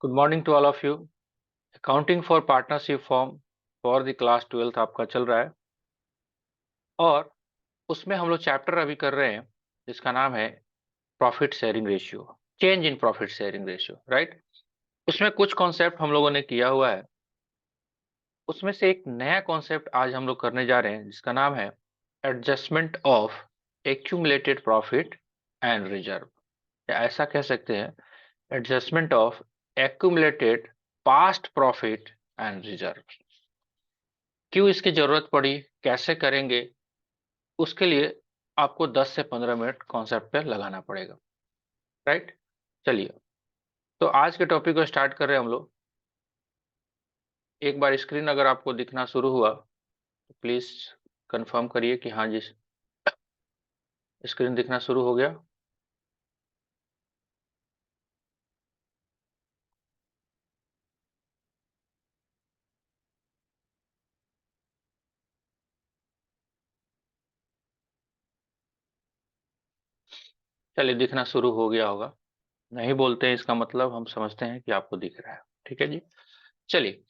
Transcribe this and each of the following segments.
Good morning to all of you. Accounting for partnership firm for the class 12th आपका चल रहा है और उसमें हम लोग चैप्टर अभी कर रहे हैं जिसका नाम है profit sharing ratio, change in profit sharing ratio, right. उसमें कुछ कॉन्सेप्ट हम लोगों ने किया हुआ है, उसमें से एक नया कॉन्सेप्ट आज हम लोग करने जा रहे हैं जिसका नाम है adjustment of accumulated profit and reserve, या ऐसा कह सकते हैं adjustment of accumulated past profit and reserve. क्यों इसकी जरूरत पड़ी, कैसे करेंगे, उसके लिए आपको 10 से 15 मिनट कॉन्सेप्ट पे लगाना पड़ेगा, राइट। चलिए, तो आज के टॉपिक को स्टार्ट कर रहे हैं हम लोग। एक बार स्क्रीन अगर आपको दिखना शुरू हुआ तो प्लीज कंफर्म करिए कि हाँ जी, स्क्रीन दिखना शुरू हो गया। चलिए, दिखना शुरू हो गया होगा। नहीं बोलते हैं इसका मतलब हम समझते हैं कि आपको दिख रहा है। ठीक है जी। चलिए,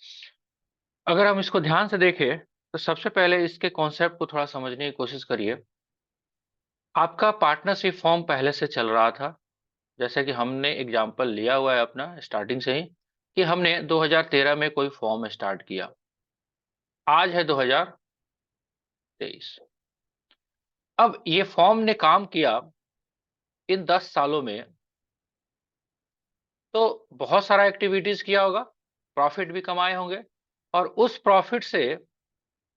अगर हम इसको ध्यान से देखें तो सबसे पहले इसके कॉन्सेप्ट को थोड़ा समझने की कोशिश करिए। आपका पार्टनरशिप फॉर्म पहले से चल रहा था, जैसे कि हमने एग्जाम्पल लिया हुआ है अपना स्टार्टिंग से ही कि हमने 2013 में कोई फॉर्म स्टार्ट किया, आज है 2023। अब ये फॉर्म ने काम किया इन 10 सालों में, तो बहुत सारा एक्टिविटीज किया होगा, प्रॉफिट भी कमाए होंगे और उस प्रॉफिट से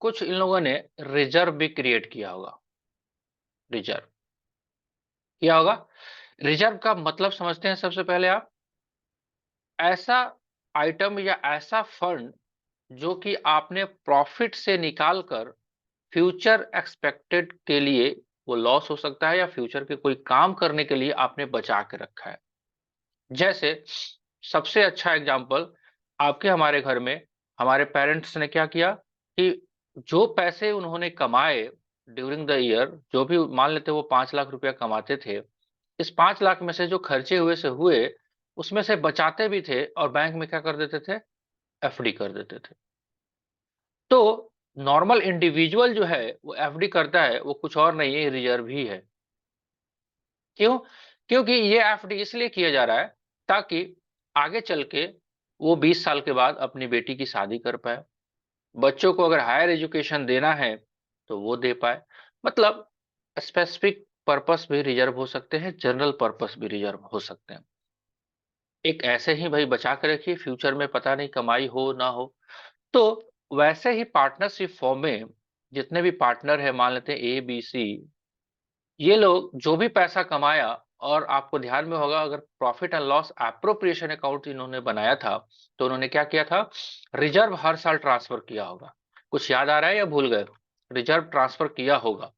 कुछ इन लोगों ने रिजर्व भी क्रिएट किया होगा। रिजर्व किया होगा। रिजर्व का मतलब समझते हैं सबसे पहले आप। ऐसा आइटम या ऐसा फंड जो कि आपने प्रॉफिट से निकाल कर फ्यूचर एक्सपेक्टेड के लिए, वो लॉस हो सकता है या फ्यूचर के कोई काम करने के लिए आपने बचा के रखा है। जैसे सबसे अच्छा एग्जांपल, आपके हमारे घर में हमारे पेरेंट्स ने क्या किया कि जो पैसे उन्होंने कमाए ड्यूरिंग द ईयर, जो भी मान लेते वो 5 लाख रुपया कमाते थे, इस 5 लाख में से जो खर्चे हुए से हुए, उसमें से बचाते भी थे और बैंक में क्या कर देते थे, एफडी कर देते थे। तो नॉर्मल इंडिविजुअल जो है वो एफडी करता है, वो कुछ और नहीं है, रिजर्व ही है। क्यों? क्योंकि ये एफडी इसलिए किया जा रहा है ताकि आगे चल के वो 20 साल के बाद अपनी बेटी की शादी कर पाए, बच्चों को अगर हायर एजुकेशन देना है तो वो दे पाए। मतलब स्पेसिफिक पर्पस भी रिजर्व हो सकते हैं, जनरल पर्पस भी रिजर्व हो सकते हैं। एक ऐसे ही भाई बचा के रखिए, फ्यूचर में पता नहीं कमाई हो ना हो। तो वैसे ही पार्टनरशिप फॉर्म में जितने भी पार्टनर है, मान लेते हैं ए बी सी, ये लोग जो भी पैसा कमाया, और आपको ध्यान में होगा अगर profit and loss appropriation account इन्होंने बनाया था तो उन्होंने क्या किया था, रिजर्व हर साल ट्रांसफर किया होगा। कुछ याद आ रहा है या भूल गए? रिजर्व ट्रांसफर किया होगा,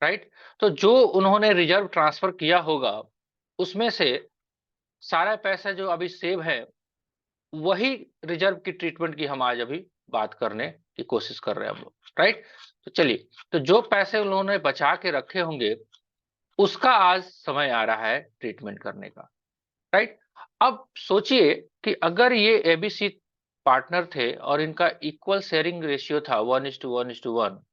राइट। तो जो उन्होंने रिजर्व ट्रांसफर किया होगा उसमें से सारा पैसा जो अभी सेव है, वही रिजर्व की ट्रीटमेंट की हम आज अभी बात करने की कोशिश कर रहे हैं हम लोग, राइट। तो चलिए, तो जो पैसे उन्होंने बचा के रखे होंगे उसका आज समय आ रहा है ट्रीटमेंट करने का, राइट। अब सोचिए कि अगर ये एबीसी पार्टनर थे और इनका इक्वल शेयरिंग रेशियो था 1:1:1,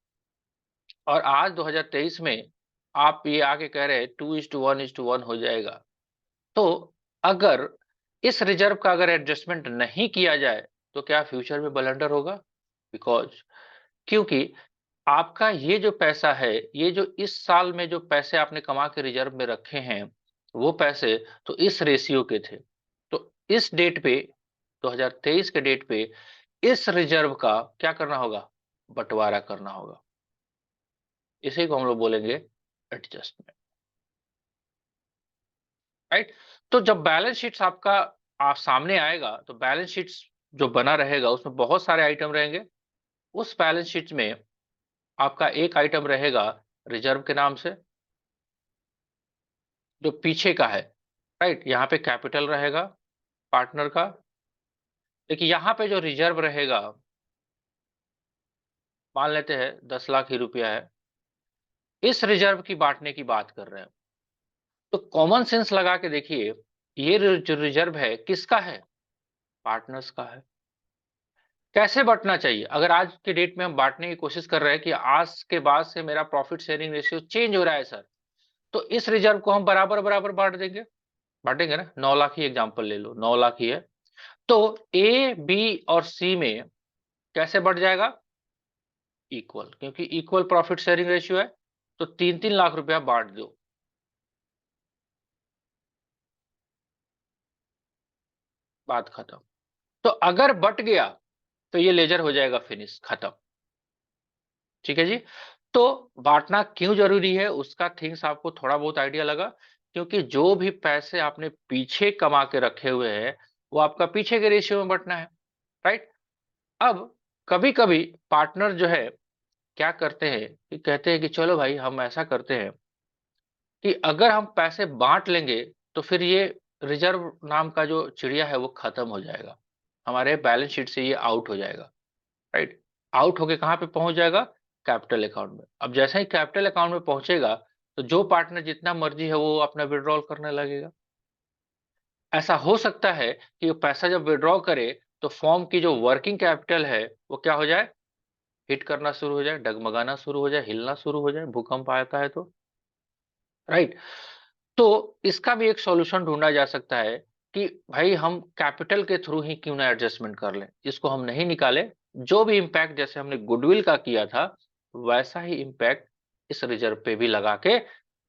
और आज 2023 में आप ये आके कह रहे हैं 2:1:1 हो जाएगा, तो अगर इस रिजर्व का अगर एडजस्टमेंट नहीं किया जाए तो क्या फ्यूचर में ब्लंडर होगा? बिकॉज, क्योंकि आपका ये जो पैसा है, ये जो इस साल में जो पैसे आपने कमा के रिजर्व में रखे हैं, वो पैसे तो इस रेशियो के थे। तो इस डेट पे, 2023 के डेट पे, इस रिजर्व का क्या करना होगा, बंटवारा करना होगा। इसी को हम लोग बोलेंगे एडजस्टमेंट, राइट। तो जब बैलेंस शीट्स आपका आप सामने आएगा तो बैलेंस शीट्स जो बना रहेगा उसमें बहुत सारे आइटम रहेंगे। उस बैलेंस शीट में आपका एक आइटम रहेगा रिजर्व के नाम से, जो पीछे का है, राइट। यहाँ पे कैपिटल रहेगा पार्टनर का, लेकिन यहाँ पे जो रिजर्व रहेगा, मान लेते हैं 10 लाख ही रुपया है, इस रिजर्व की बांटने की बात कर रहे हैं। तो कॉमन सेंस लगा के देखिए, ये जो रिजर्व है किसका है, पार्टनर्स का है। कैसे बंटना चाहिए? अगर आज के डेट में हम बांटने की कोशिश कर रहे हैं कि आज के बाद से मेरा प्रॉफिट शेयरिंग रेशियो चेंज हो रहा है सर, तो इस रिजर्व को हम बराबर-बराबर बाँट देंगे। बाँटेंगे ना? 9 लाख ही एग्जांपल ले लो, 9 लाख ही है। तो ए, बी और सी में कैसे बँट जाएगा? इक्वल, क्योंकि इक्वल प्रॉफिट शेयरिंग रेशियो है, तो 3-3 लाख रुपया बाँट दो। बात खत्म। तो अगर बँट गया, तो ये लेजर हो जाएगा फिनिश, खत्म। ठीक है जी? तो बाँटना क्यों ज़रूरी है, उसका थिंग्स आपको थोड़ा बहुत आइडिया लगा, क्योंकि जो भी पैसे आपने पीछे कमा के रखे हुए हैं, वो आपका पीछे के रेशियो में बँटना है, राइट? अब कभी-कभी पार्टनर जो है, क्या करते हैं कि कहते हैं कि चलो भाई हम ऐसा करते हैं कि अगर हम पैसे बाँट लेंगे, तो फिर ये रिज़र्व नाम का जो चिड़िया है, वो खत्म हो जाएगा। हमारे बैलेंस शीट से ये आउट हो जाएगा। राइट? आउट होके कहाँ पे पहुँच जाएगा? कैपिटल अकाउंट में। अब जैसे ही कैपिटल अकाउंट में पहुँचेगा, तो जो पार्टनर जितना मर्ज़ी है वो अपना विथड्रॉल करने लगेगा। ऐसा हो सकता है कि वो पैसा जब विथड्रॉ करे, तो फर्म की जो वर्किंग कैपिटल है, वो क्या हो जाए? हिट करना शुरू हो जाए, डगमगाना शुरू हो जाए, हिलना शुरू हो जाए, भूकंप आता है तो। राइट? तो इसका भी एक सॉल्यूशन ढूँढा जा सकता है कि भाई हम कैपिटल के थ्रू ही क्यों ना एडजस्टमेंट कर लें। इसको हम नहीं निकालें, जो भी इम्पैक्ट जैसे हमने गुडविल का किया था, वैसा ही इम्पैक्ट इस रिज़र्व पे भी लगा के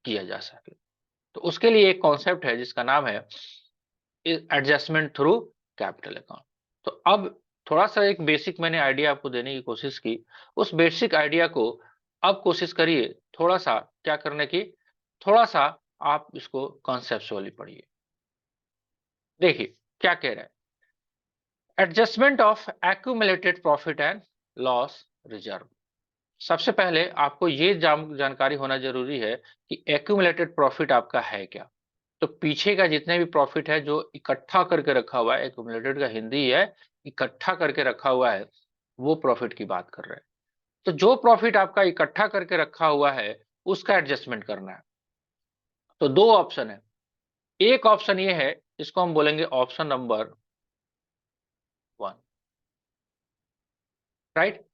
किया जा सके। तो उसके लिए एक कॉन्सेप्ट है जिसका नाम है एडजस्टमेंट थ्रू कैपिटल अकाउंट। तो अब थोड़ा-सा एक बेसिक मैंने आइडिया आपको देने की कोशिश की। उस बेसिक आइडिया को अब कोशिश करिए थोड़ा-सा क्या करने की, थोड़ा-सा आप इसको कॉन्सेप्चुअली पढ़िए। देखिए, क्या कह रहा है? Adjustment of accumulated profit and loss reserve. सबसे पहले आपको ये जानकारी होना ज़रूरी है कि एक्यूमुलेटेड प्रॉफिट आपका है क्या? तो पीछे का जितने भी प्रॉफिट है जो इकट्ठा करके रखा हुआ है, एक्यूमुलेटेड का हिंदी है, इकट्ठा करके रखा हुआ है, वो प्रॉफिट की बात कर रहे हैं। तो जो प्रॉफिट आपका इकट्ठा करके रखा हुआ है, उसका एडजस्टमेंट करना है। तो 2 ऑप्शन है। एक ऑप्शन ये है, इसको हम बोलेंगे ऑप्शन नंबर 1, राइट?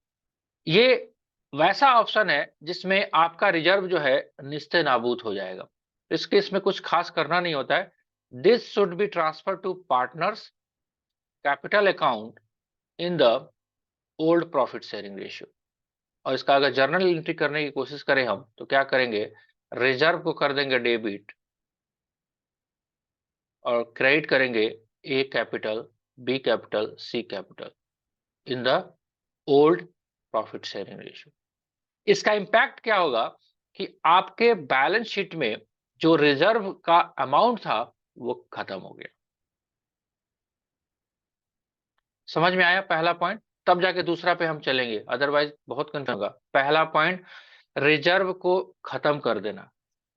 ये वैसा ऑप्शन है जिसमें आपका रिजर्व जो है निस्ते-नाबूद हो जाएगा। इस केस में कुछ खास करना नहीं होता है। This should be transfer to partners capital account in the old profit sharing ratio. और इसका अगर जर्नल एंट्री करने की कोशिश करें हम, तो क्या करेंगे? रिजर्व को कर देंगे डेबिट और क्रेडिट करेंगे A capital, B capital, C capital in the old profit sharing ratio. इसका इम्पैक्ट क्या होगा कि आपके बैलेंस शीट में जो रिजर्व का अमाउंट था, वो खत्म हो गया। समझ में आया पहला पॉइंट? तब जाके दूसरा पे हम चलेंगे, अदरवाइज़ बहुत कन्फ्यूजन होगा। पहला पॉइंट, रिजर्व को खत्म कर देना।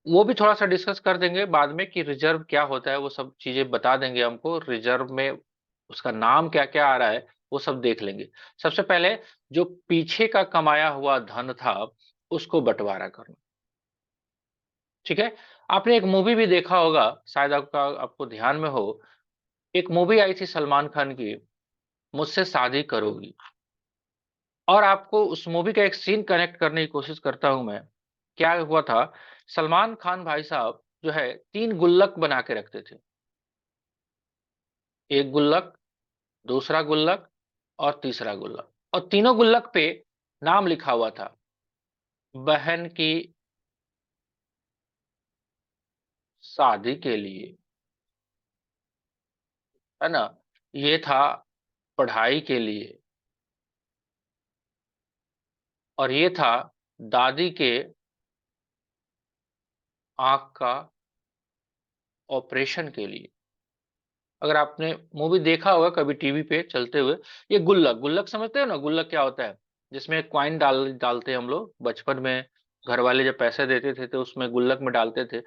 वो भी थोड़ा-सा डिस्कस कर देंगे बाद में कि रिजर्व क्या होता है, वो सब चीज़ें बता देंगे हमको। रिजर्व में उसका नाम क्या-क्या आ रहा है, वो सब देख लेंगे। सबसे पहले जो पीछे का कमाया हुआ धन था, उसको बँटवारा करना। ठीक है? आपने एक मूवी भी देखा होगा, शायद आपको ध्यान में हो, एक मूवी आई थी सलमान खान की, मुझसे शादी करोगी। और आपको उस मूवी का एक सीन कनेक्ट करने की कोशिश करता हूँ मैं। क्या हुआ था, सलमान खान भाई साहब जो है 3 गुल्लक बना के रखते थे। एक गुल्लक, दूसरा गुल्लक और तीसरा गुल्लक। और तीनों गुल्लक पे नाम लिखा हुआ था, बहन की शादी के लिए, है ना? ये था पढ़ाई के लिए और ये था दादी के आँख का ऑपरेशन के लिए। अगर आपने मूवी देखा होगा कभी टीवी पे चलते हुए, ये गुल्लक, गुल्लक समझते हो ना? गुल्लक क्या होता है? जिसमें कॉइन डालते हैं हम लोग बचपन में, घर वाले जब पैसे देते थे तो उसमें गुल्लक में डालते थे।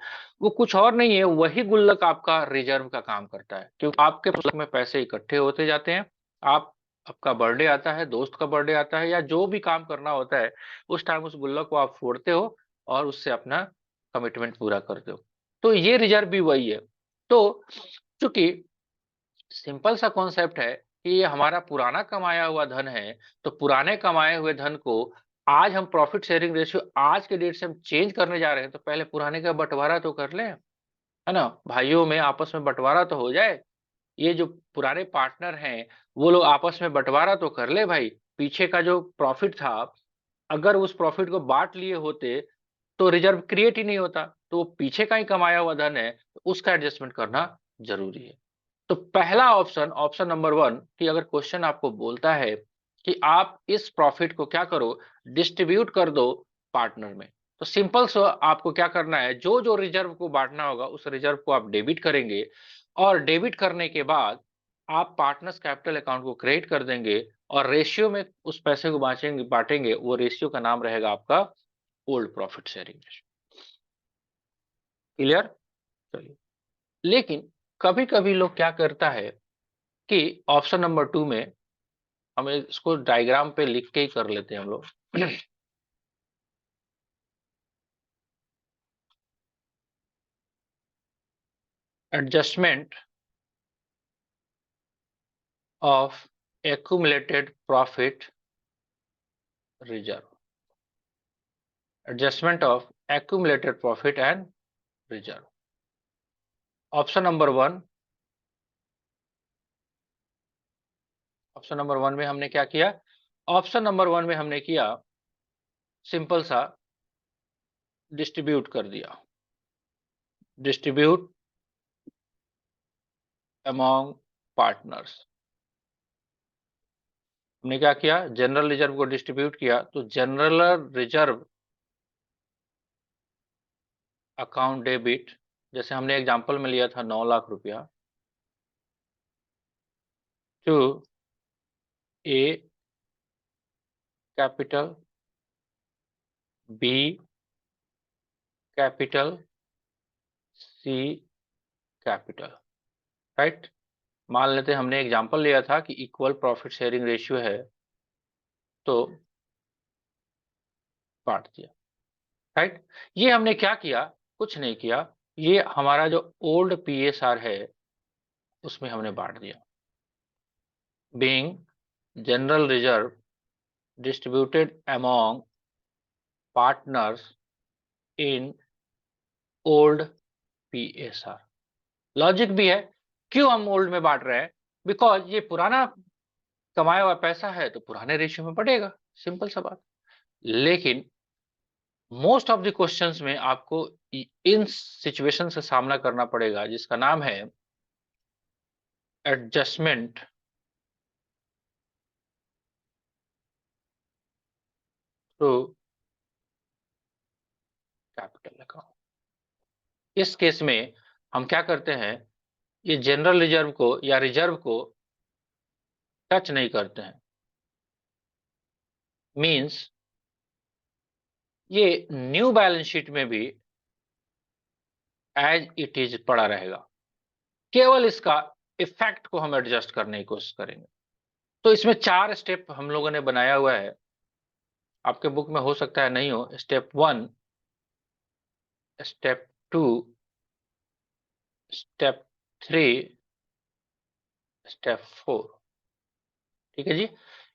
वो कुछ और नहीं है, वही गुल्लक आपका रिजर्व का काम करता है, क्योंकि आपके गुल्लक में पैसे इकट्ठे होते जाते हैं। आप आपका बर्थडे आता है, दोस्त का बर्थडे आता है या जो भी काम करना होता है, उस टाइम उस गुल्लक को आप फोड़ते हो और उससे अपना कमिटमेंट पूरा करते हो। तो ये रिजर्व भी वही है। तो चूँकि सिंपल सा कॉन्सेप्ट है कि ये हमारा पुराना कमाया हुआ धन है, तो पुराने कमाए हुए धन को आज हम प्रॉफिट शेयरिंग रेशियो आज के डेट से हम चेंज करने जा रहे हैं, तो पहले पुराने का बंटवारा तो कर लें, है ना? भाइयों में आपस में बंटवारा तो हो जाए। ये जो पुराने पार्टनर हैं, वो लोग आपस में बंटवारा तो कर ले भाई। पीछे का जो प्रॉफिट था, अगर उस प्रॉफिट को बाँट लिए होते, तो रिजर्व क्रिएट ही नहीं होता। तो वो पीछे का ही कमाया हुआ धन है, तो उसका एडजस्टमेंट करना ज़रूरी है। तो पहला ऑप्शन, ऑप्शन नंबर 1 कि अगर क्वेश्चन आपको बोलता है कि आप इस प्रॉफिट को क्या करो, डिस्ट्रीब्यूट कर दो पार्टनर में। तो सिंपल सा आपको क्या करना है, जो-जो रिजर्व को बाँटना होगा, उस रिजर्व को आप डेबिट करेंगे और डेबिट करने के बाद आप पार्टनर्स कैपिटल अकाउंट को क्रेडिट कर देंगे और रेशियो में उस पैसे को बाँटेंगे, वो रेशियो का नाम रहेगा आपका old profit sharing ratio. Clear? चलिए। लेकिन कभी-कभी लोग क्या करता है कि ऑप्शन नंबर 2 में हम इसको डायग्राम पे लिख के ही कर लेते हैं हम लोग। Adjustment of accumulated profit reserve. Adjustment of accumulated profit and reserve. Option number 1, option number 1 में हमने क्या किया? ऑप्शन नंबर 1 में हमने किया सिंपल सा डिस्ट्रीब्यूट कर दिया। Distribute among partners. हमने क्या किया? जनरल रिजर्व को डिस्ट्रीब्यूट किया, तो जनरल रिजर्व अकाउंट डेबिट, जैसे हमने एग्जांपल में लिया था 9 लाख रुपया, to A capital, B capital, C capital, right? मान लेते हैं हमने एग्जांपल लिया था कि इक्वल प्रॉफिट शेयरिंग रेशियो है, तो बांट दिया, राइट? ये हमने क्या किया? कुछ नहीं किया, ये हमारा जो ओल्ड पीएसआर है उसमें हमने बांट दिया। Being general reserve distributed among partners in old PSR. Logic भी है, क्यों हम ओल्ड में बांट रहे हैं? बिकॉज ये पुराना कमाया हुआ पैसा है, तो पुराने रेशियो में बढ़ेगा, सिंपल सा बात। लेकिन मोस्ट ऑफ द क्वेश्चंस में आपको इन सिचुएशन से सामना करना पड़ेगा, जिसका नाम है एडजस्टमेंट टू कैपिटल अकाउंट। इस केस में हम क्या करते हैं, ये जनरल रिजर्व को या रिजर्व को टच नहीं करते हैं। मींस ये न्यू बैलेंस शीट में भी एज इट इज पड़ा रहेगा, केवल इसका इफेक्ट को हम एडजस्ट करने की कोशिश करेंगे। तो इसमें 4 स्टेप हम लोगों ने बनाया हुआ है, आपके बुक में हो सकता है नहीं हो। Step 1, step 2, step 3, step 4। ठीक है जी?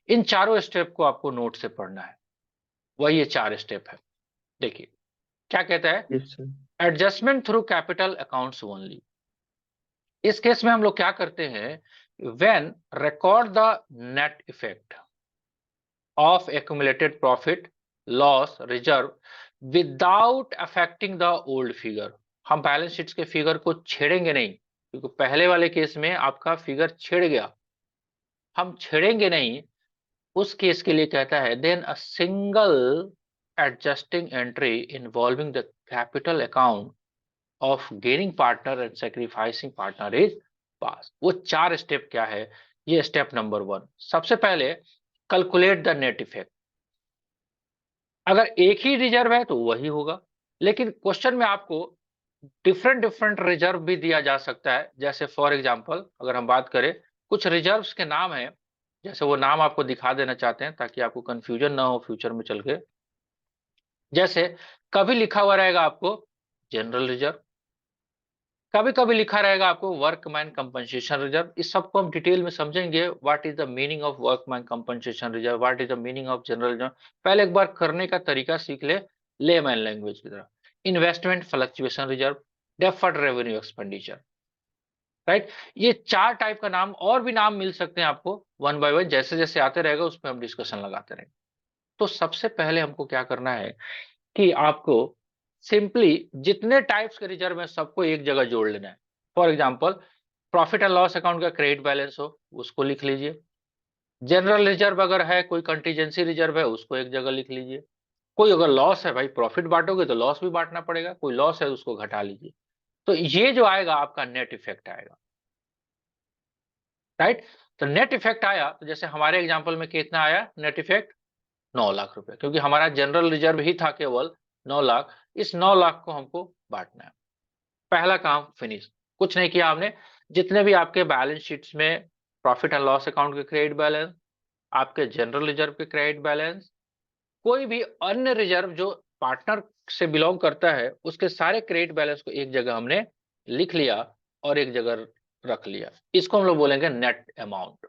इन चारों स्टेप को आपको नोट से पढ़ना है, वही ये 4 स्टेप है। देखिए क्या कहता है, yes sir. Adjustment through capital accounts only. इस केस में हम लोग क्या करते हैं, when record the net effect of accumulated profit loss reserve without affecting the old figure. हम बैलेंस शीट के फिगर को छेड़ेंगे नहीं, क्योंकि पहले वाले केस में आपका फिगर छिड़ गया, हम छेड़ेंगे नहीं। उस केस के लिए कहता है then a single adjusting entry involving the capital account of gaining partner and sacrificing partner is pass. वो 4 स्टेप क्या है, ये स्टेप नंबर 1। सबसे पहले कैलकुलेट द नेट इफेक्ट। अगर एक ही रिजर्व है तो वही होगा, लेकिन क्वेश्चन में आपको डिफरेंट डिफरेंट रिजर्व भी दिया जा सकता है। जैसे फॉर एग्जांपल अगर हम बात करें, कुछ रिजर्व्स के नाम है, जैसे वो नाम आपको दिखा देना चाहते हैं ताकि आपको कंफ्यूजन ना हो फ्यूचर में चल के। जैसे कभी लिखा हुआ रहेगा आपको जनरल रिजर्व, कभी कभी लिखा रहेगा आपको वर्कमैन कंपनसेशन रिजर्व। इस सबको हम डिटेल में समझेंगे, what is the meaning of workman compensation reserve, what is the meaning of general reserve. पहले एक बार करने का तरीका सीख ले लेमैन लैंग्वेज की तरह। Investment fluctuation reserve, deferred revenue expenditure, right. ये 4 टाइप का नाम, और भी नाम मिल सकते हैं आपको, वन बाय वन जैसे जैसे आते रहेगा उसमें हम डिस्कशन लगाते रहेंगे। तो सबसे पहले हमको क्या करना है कि आपको सिंपली जितने टाइप्स के रिजर्व है सबको एक जगह जोड़ लेना है। For example, profit and loss account का क्रेडिट बैलेंस हो उसको लिख लीजिए। जनरल रिजर्व अगर है, कोई कंटीजेंसी रिजर्व है, उसको एक जगह लिख लीजिए। कोई अगर लॉस है, भाई प्रॉफिट बांटोगे तो लॉस भी बांटना पड़ेगा, कोई लॉस है उसको घटा लीजिए। तो ये जो आएगा आपका नेट इफेक्ट आएगा, राइट। तो नेट इफेक्ट आया तो जैसे हमारे एग्जांपल में कितना आया नेट इफेक्ट, 9 लाख रुपए, क्योंकि हमारा जनरल रिजर्व ही था केवल 9 लाख। इस 9 लाख को हमको बांटना है। पहला काम फिनिश। कुछ नहीं किया हमने, जितने भी आपके बैलेंस शीट्स में प्रॉफिट एंड लॉस अकाउंट के क्रेडिट बैलेंस, आपके जनरल रिजर्व के क्रेडिट बैलेंस, कोई भी अन्य रिजर्व जो पार्टनर से बिलोंग करता है, उसके सारे क्रेडिट बैलेंस को एक जगह हमने लिख लिया और एक जगह रख लिया। इसको हम लोग बोलेंगे नेट अमाउंट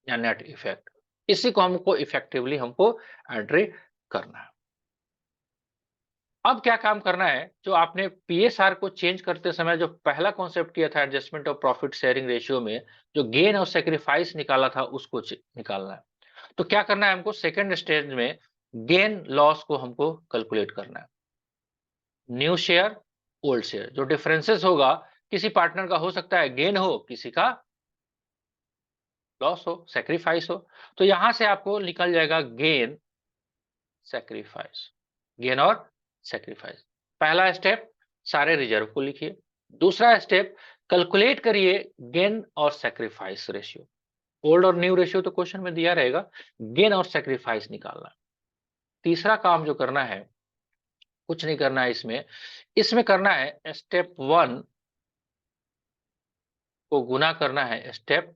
या नेट इफेक्ट। इसी को हमको इफेक्टिवली हमको एंट्री करना है। अब क्या काम करना है, जो आपने पीएसआर को चेंज करते समय जो पहला कॉन्सेप्ट किया था adjustment of profit sharing ratio में, जो गेन और सेक्रीफाइस निकाला था उसको निकालना है। तो क्या करना है हमको, सेकंड स्टेज में गेन लॉस को हमको कैलकुलेट करना है। न्यू शेयर, ओल्ड शेयर, जो डिफरेंसेस होगा, किसी पार्टनर का हो सकता है गेन हो, किसी का लॉस हो, सेक्रीफाइस हो। तो यहां से आपको निकल जाएगा गेन, सैक्रिफाइस, गेन और सैक्रिफाइस। पहला स्टेप, सारे रिजर्व को लिखिए। दूसरा स्टेप, कैलकुलेट करिए गेन और सैक्रिफाइस रेशियो। ओल्ड और न्यू रेशियो तो क्वेश्चन में दिया रहेगा, गेन और सैक्रिफाइस निकालना। तीसरा काम जो करना है, कुछ नहीं करना है इसमें, इसमें करना है स्टेप 1 को गुना करना है स्टेप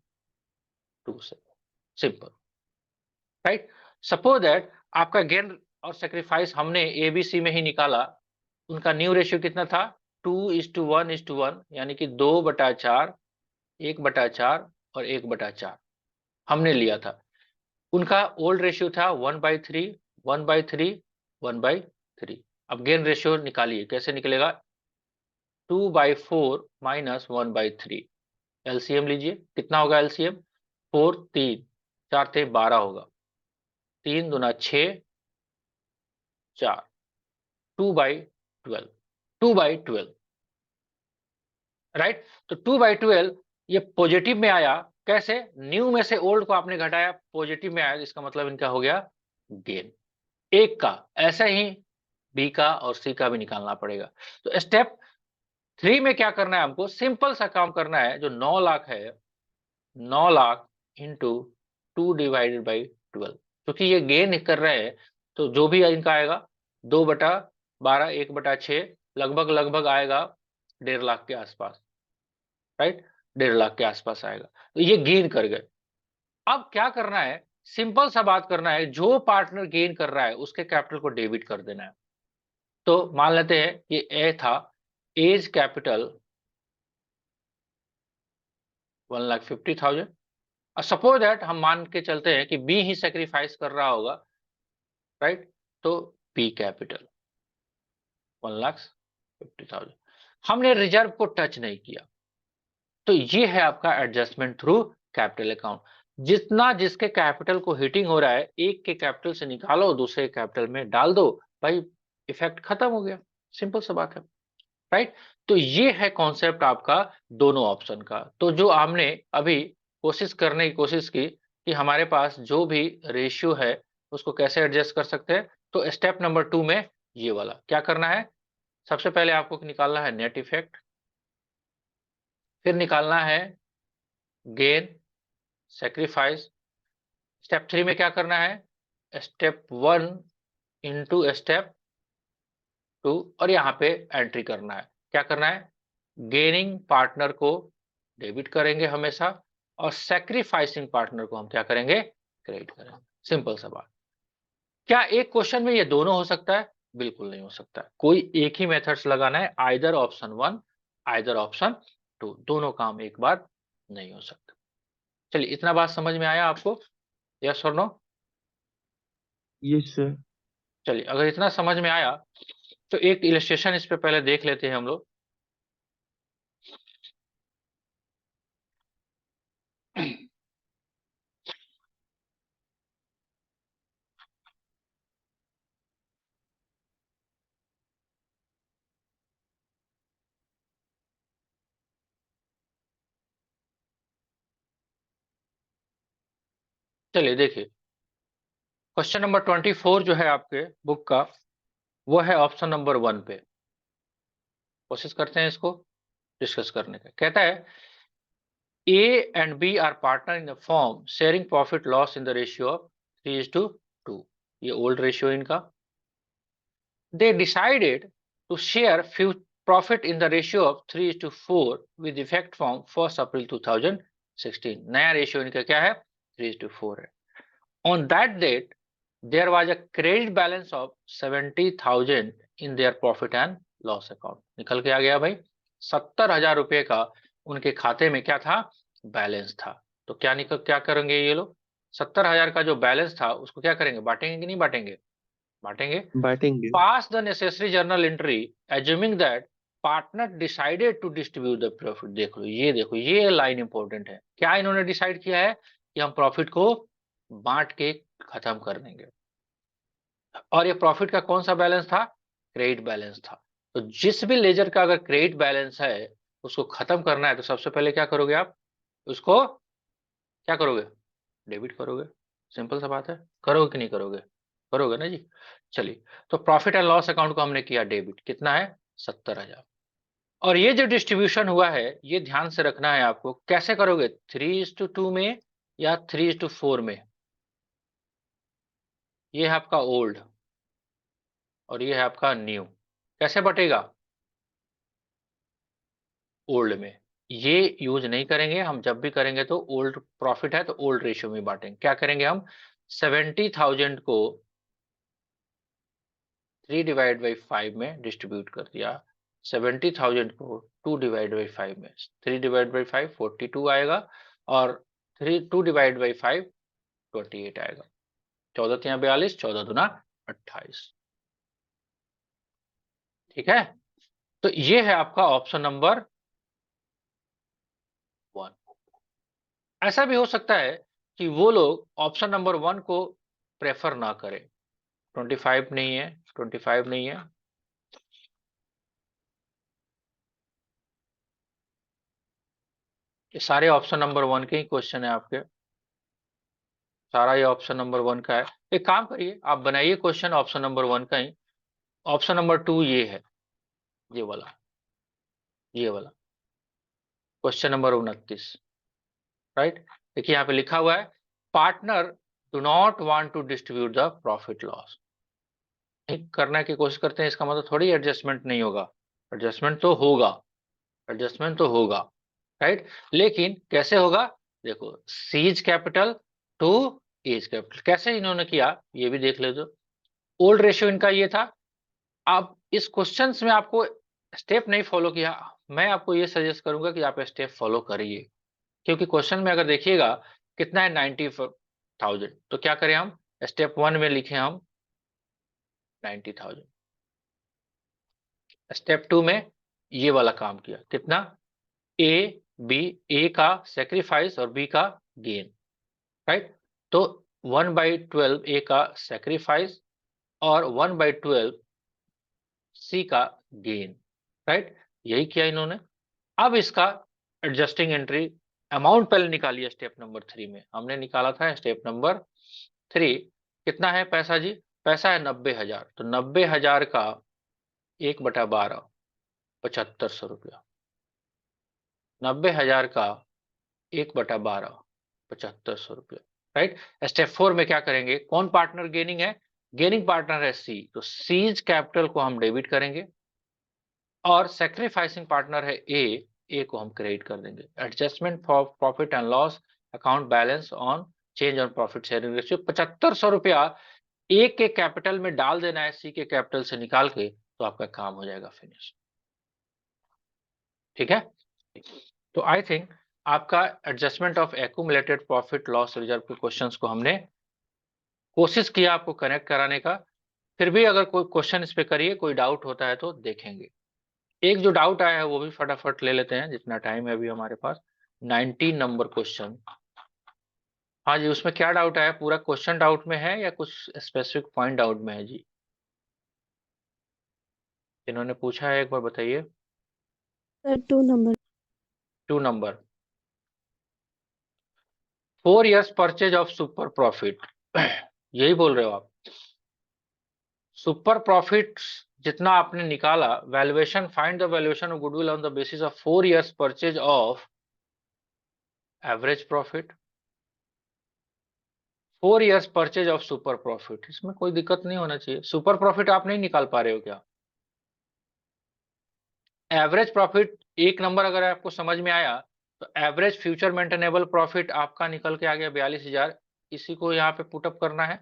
2 से। Simple, right. सपोज दैट आपका गेन और सेक्रीफाइस हमने एबीसी में ही निकाला, उनका न्यू रेशियो कितना था, 2:1:1, यानी कि 2/4, 1/4 और 1/4 हमने लिया था। उनका ओल्ड रेशियो था 1/3, 1/3, 1/3। अब गेन रेशियो निकालिए, कैसे निकलेगा, 2/4 माइनस 1/3। एलसीएम लीजिए, कितना होगा एलसीएम, 4, 3, 4 थे 12 होगा, 3 दूना 6, 4, 2/12, 2/12, राइट। तो 2/12 ये पॉजिटिव में आया, कैसे, न्यू में से ओल्ड को आपने घटाया, पॉजिटिव में आया, इसका मतलब इनका हो गया गेन एक का। ऐसे ही बी का और सी का भी निकालना पड़ेगा। तो स्टेप 3 में क्या करना है हमको, सिंपल सा काम करना है, जो 9 लाख है, 9 लाख इंटू 2/12, क्योंकि ये गेन कर रहे हैं तो जो भी इनका आएगा 2/12, 1/6, लगभग लगभग आएगा 1.5 लाख के आसपास, राइट। 1.5 लाख के आसपास आएगा, तो ये गेन कर गए। अब क्या करना है, सिंपल सा बात करना है, जो पार्टनर गेन कर रहा है उसके कैपिटल को डेबिट कर देना है। तो मान लेते हैं कि ए था, एज कैपिटल 1,50,000। सपोज दैट हम मान के चलते हैं कि बी ही सेक्रीफाइस कर रहा होगा, राइट। तो बी कैपिटल 1,50,000, हमने रिजर्व को टच नहीं किया। तो ये है आपका एडजस्टमेंट थ्रू कैपिटल अकाउंट। जितना जिसके कैपिटल को हिटिंग हो रहा है, एक के कैपिटल से निकालो, दूसरे कैपिटल में डाल दो, भाई इफेक्ट खत्म हो गया। सिंपल सा बात है, राइट। तो ये है कॉन्सेप्ट आपका दोनों ऑप्शन का। तो जो हमने अभी कोशिश करने की कोशिश की कि हमारे पास जो भी रेशियो है उसको कैसे एडजस्ट कर सकते हैं, तो स्टेप नंबर 2 में ये वाला क्या करना है, सबसे पहले आपको निकालना है नेट इफेक्ट, फिर निकालना है गेन, सेक्रीफाइस। स्टेप 3 में क्या करना है, स्टेप 1 इंटू स्टेप 2, और यहाँ पे एंट्री करना है। क्या करना है, गेनिंग पार्टनर को डेबिट करेंगे हमेशा, और सैक्रिफाइसिंग पार्टनर को हम क्या करेंगे, क्रेडिट करेंगे। सिंपल सा बात। क्या एक क्वेश्चन में ये दोनों हो सकता है, बिल्कुल नहीं हो सकता। कोई एक ही मेथड्स लगाना है, आइदर ऑप्शन 1 आइदर ऑप्शन 2, दोनों काम एक बार नहीं हो सकता। चलिए, इतना बात समझ में आया आपको? यस और नो? Yes sir. चलिए, अगर इतना समझ में आया तो एक इलस्ट्रेशन इस पे पहले देख लेते हैं हम लोग। चलिए देखिए, क्वेश्चन नंबर 24 जो है आपके बुक का, वो है ऑप्शन नंबर 1 पे। कोशिश करते हैं इसको डिस्कस करने का। कहता है A and B are partner in the firm sharing profit loss in the ratio of 3:2। ये ओल्ड रेशियो इनका। They decided to share profit in the ratio of 3:4 with effect from 1st April 2016। नया ratio इनका क्या है? 3:4 है। On that date, there was a credit balance of 70,000 in their profit and loss account। निकल के आ गया भाई, 70,000 रुपए का उनके खाते में क्या था? बैलेंस था। तो क्या करेंगे ये लोग? 70,000 का जो बैलेंस था उसको क्या करेंगे? बांटेंगे कि नहीं बांटेंगे? बांटेंगे। बांटेंगे। Pass the necessary journal entry assuming that partner decided to distribute the profit. देखो ये लाइन इंपॉर्टेंट है। क्या इन्होंने डिसाइड किया है? कि हम प्रॉफिट को बांट के खत्म कर देंगे। और ये प्रॉफिट का कौन सा बैलेंस था? क्रेडिट बैलेंस था। तो जिस भी लेजर का अगर क्रेडिट बैलेंस है उसको खत्म करना है तो सबसे पहले क्या करोगे आप? उसको क्या करोगे? डेबिट करोगे। सिंपल सा बात है। करोगे कि नहीं करोगे? करोगे ना जी। चलिए, तो प्रॉफिट एंड लॉस अकाउंट को हमने किया डेबिट। कितना है? 70,000। और ये जो डिस्ट्रीब्यूशन हुआ है ये ध्यान से रखना है आपको। कैसे करोगे? 3:2 में या 3:4 में? ये है आपका ओल्ड और ये है आपका न्यू। कैसे बटेगा? ओल्ड में। ये यूज नहीं करेंगे हम। जब भी करेंगे तो ओल्ड प्रॉफिट है तो ओल्ड रेशियो में बांटेंगे। क्या करेंगे हम? 70,000 को 3/5 में डिस्ट्रीब्यूट कर दिया। 70,000 को 2/5 में, 3/5 42 आएगा और 2/5 28 आएगा। 14×42, 14 दूना 28। ठीक है, तो ये है आपका ऑप्शन नंबर 1। ऐसा भी हो सकता है कि वो लोग ऑप्शन नंबर 1 को प्रेफर ना करें। 25 नहीं है, 25 नहीं है। ये सारे ऑप्शन नंबर 1 के ही क्वेश्चन है आपके। सारा ये ऑप्शन नंबर 1 का है। एक काम करिए, आप बनाइए क्वेश्चन ऑप्शन नंबर 1 का ही। ऑप्शन नंबर 2 ये है, ये वाला, ये वाला क्वेश्चन नंबर 29। राइट, देखिए यहाँ पे लिखा हुआ है partner do not want to distribute the profit loss. करने की कोशिश करते हैं, इसका मतलब थोड़ी एडजस्टमेंट नहीं होगा। एडजस्टमेंट तो होगा, एडजस्टमेंट तो होगा। राइट, लेकिन कैसे होगा? देखो, C's capital to A's capital कैसे इन्होंने किया ये भी देख ले। दो ओल्ड रेशियो इनका ये था। आप इस क्वेश्चंस में आपको स्टेप नहीं फॉलो किया, मैं आपको ये सजेस्ट करूंगा कि आप स्टेप फॉलो करिए। क्योंकि क्वेश्चन में अगर देखिएगा कितना है 90,000, तो क्या करें हम? स्टेप 1 में लिखे हम 90,000। स्टेप 2 में ये वाला काम किया। कितना? ए बी, ए का सेक्रीफाइस और बी का गेन। राइट, तो 1/12 ए का सेक्रीफाइस और 1/12 सी का गेन। राइट, यही किया इन्होंने। अब इसका एडजस्टिंग एंट्री अमाउंट पहले निकालिए। स्टेप नंबर 3 में हमने निकाला था स्टेप नंबर 3। कितना है पैसा जी? पैसा है 90,000। तो 90,000 का 1/12, 7500 रुपया। 90,000 का 1/12, 7500 रुपया। राइट, स्टेप 4 में क्या करेंगे? कौन पार्टनर गेनिंग है? गेनिंग पार्टनर है सी, तो सीज कैपिटल को हम डेबिट करेंगे और सेक्रीफाइसिंग पार्टनर है ए, ए को हम क्रेडिट कर देंगे। Adjustment for profit and loss account balance on change on profit sharing ratio 7500 रुपया ए के कैपिटल में डाल देना है सी के कैपिटल से निकाल के, तो आपका काम हो जाएगा फिनिश। ठीक है, तो आई थिंक आपका adjustment of accumulated profit loss reserve के क्वेश्चंस को हमने कोशिश किया आपको कनेक्ट कराने का। फिर भी अगर कोई क्वेश्चन इस पे करिए, कोई डाउट होता है तो देखेंगे। एक जो डाउट आया है वो भी फटाफट ले लेते हैं, जितना टाइम है अभी हमारे पास। 19 नंबर क्वेश्चन। हाँ जी, उसमें क्या डाउट आया? पूरा क्वेश्चन डाउट में है या कुछ स्पेसिफिक पॉइंट डाउट में है जी? इन्होंने पूछा है, एक बार बताइए। Sir 2 number. 2 number, 4 years purchase of super profit. यही बोल रहे हो आप? सुपर प्रॉफिट जितना आपने निकाला, valuation, find the valuation of goodwill on the basis of 4 years purchase of average profit. 4 years purchase of super profit, इसमें कोई दिक्कत नहीं होना चाहिए। सुपर प्रॉफिट आप नहीं निकाल पा रहे हो क्या? एवरेज प्रॉफिट 1 नंबर अगर आपको समझ में आया, तो एवरेज फ्यूचर मेंटेनेबल प्रॉफिट आपका निकल के आ गया 42,000। इसी को यहाँ पे पुटअप करना है,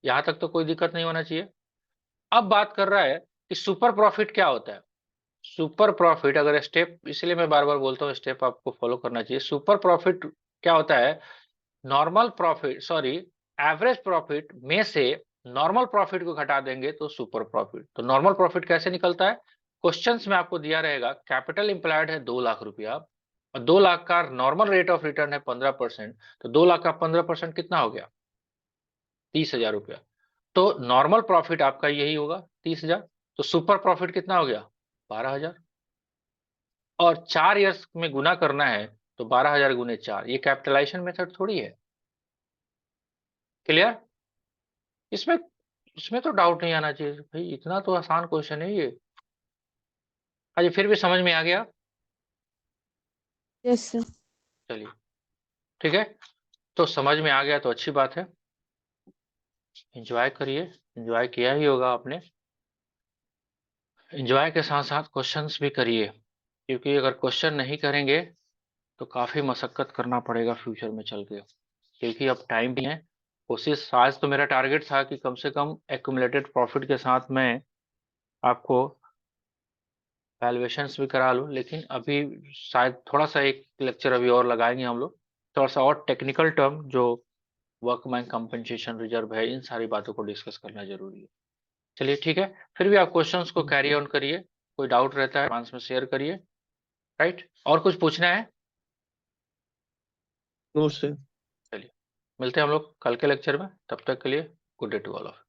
यहां तक तो कोई दिक्कत नहीं होना चाहिए। अब बात कर रहा है कि सुपर प्रॉफिट क्या होता है। सुपर प्रॉफिट, अगर स्टेप, इसलिए मैं बार बार बोलता हूँ स्टेप आपको फॉलो करना चाहिए। सुपर प्रॉफिट क्या होता है? Normal profit, sorry, average profit में से नॉर्मल प्रॉफिट को घटा देंगे तो सुपर प्रॉफिट। तो नॉर्मल प्रॉफिट कैसे निकलता है? क्वेश्चंस में आपको दिया रहेगा, कैपिटल इंप्लायड है 2 लाख रुपया, और 2 लाख का नॉर्मल रेट ऑफ रिटर्न है 15%। तो 2 लाख का 15% कितना हो गया? 30,000 रुपया। तो नॉर्मल प्रॉफिट आपका यही होगा, 30,000। तो सुपर प्रॉफिट कितना हो गया? 12,000। और 4 ईयर्स में गुना करना है, तो 12,000 गुने 4, ये कैपिटलाइजेशन मेथड थोड़ी है। क्लियर? इसमें इसमें तो डाउट नहीं आना चाहिए भाई, इतना तो आसान क्वेश्चन है ये। हाँ जी, फिर भी समझ में आ गया? Yes sir. चलिए, ठीक है, तो समझ में आ गया तो अच्छी बात है। एंजॉय करिए, एंजॉय किया ही होगा आपने। एंजॉय के साथ साथ क्वेश्चंस भी करिए, क्योंकि अगर क्वेश्चन नहीं करेंगे तो काफी मशक्कत करना पड़ेगा फ्यूचर में चल के, क्योंकि अब टाइम भी है। कोशिश, आज तो मेरा टारगेट था कि कम से कम एक्यूमुलेटेड प्रॉफिट के साथ मैं आपको वैल्यूएशंस भी करा लूँ, लेकिन अभी शायद थोड़ा सा एक लेक्चर अभी और लगाएंगे हम लोग, थोड़ा सा और टेक्निकल टर्म जो वर्कमैन कंपनसेशन रिजर्व है, इन सारी बातों को डिस्कस करना जरूरी है। चलिए ठीक है, फिर भी आप क्वेश्चंस को कैरी ऑन करिए, कोई डाउट रहता है एडवांस में शेयर करिए। राइट, और कुछ पूछना है? No sir. चलिए, मिलते हैं हम लोग कल के लेक्चर में, तब तक के लिए good day to all of.